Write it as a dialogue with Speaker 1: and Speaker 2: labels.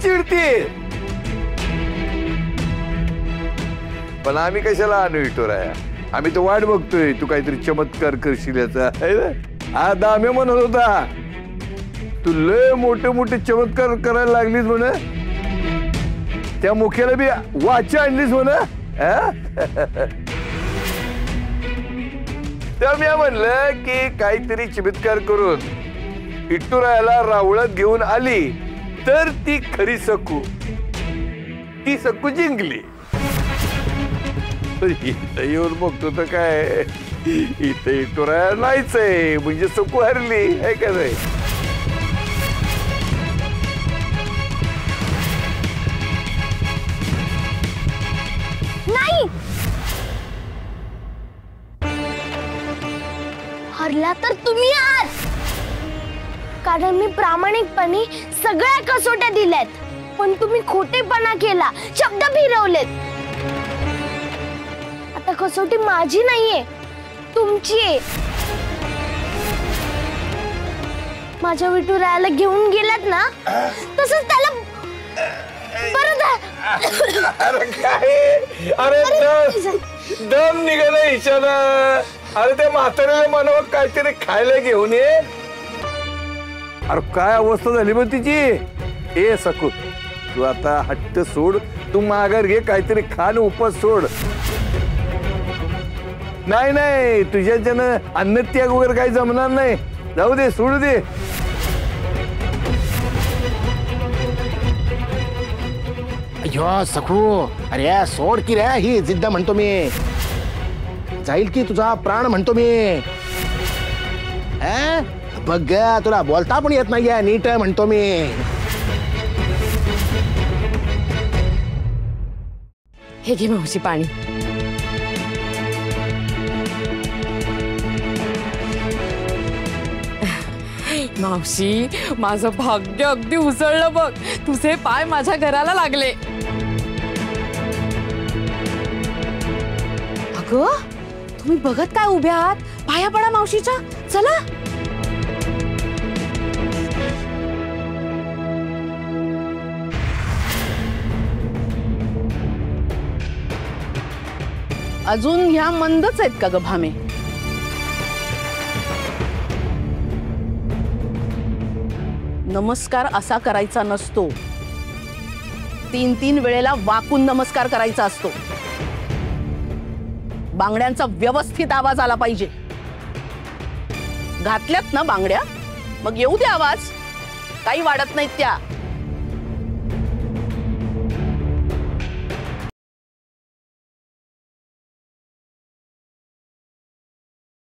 Speaker 1: चिडतील. पण आम्ही कशाला आणू विठुराया, आम्ही तो वाट बघतोय तू काहीतरी चमत्कार करशील याचा. हा दाम्या म्हणत होता तू लय मोठे मोठे चमत्कार करायला लागलीस म्हण, त्या मुख्याला बी वाची आणलीस म्हण. तर मी म्हणलं की काहीतरी चमत्कार करून विठुरायाला रावळात घेऊन आली तर ती खरी सकू, ती सकू जिंकली. इथं येऊन बघतो तर काय, इथं विठुराया नाहीच आहे, म्हणजे सकू हरली आहे का नाही.
Speaker 2: नाही हरला तर तुम्ही आहात, कारण मी प्रामाणिकपणे सगळ्या कसोट्या दिल्यात, पण तुम्ही खोटेपणा केला, शब्द फिरवलेत. आता कसोटी माझी नाहीये, तुमची आहे. माझ्या विठुरायाला घेऊन गेलात ना, तसंच त्याला परत.
Speaker 1: अरे काय, अरे दम निघाला इशाना. अरे त्या म्हाताऱ्याला म्हणावं काहीतरी खायला घेऊन ये. अरे काय अवस्था झाली मग तिची. ए सकू, तू आता हट्ट सोड, तू माघार घे, काहीतरी खान उपास सोड. नाही नाही, तुझ्याच्यानं अन्नत्याग वगैरे काही जमणार नाही. जाऊ दे, सोडू दे.
Speaker 3: अयो सखू, अरे सोड की रे, ही जिद्द म्हणतो मी, जाईल की तुझा प्राण म्हणतो मी. बघ तुला बोलता पण येत नाहीये नीट म्हणतो मी.
Speaker 4: हे घे मावशी पाणी. मावशी, माझं भाग्य अगदी उसळलं बघ, तुझे पाय माझ्या घराला लागले. अगं तुम्ही बघत काय उभ्या आहात, पाया पडा मावशीच्या. चला.
Speaker 5: अजून ह्या मंदच आहेत का ग भामे? नमस्कार असा करायचा नसतो, 3-3 वेळेला वाकून नमस्कार करायचा असतो. बांगड्यांचा व्यवस्थित आवाज आला पाहिजे. घातल्यात ना बांगड्या, मग येऊ दे आवाज, काही वाढत नाहीत त्या.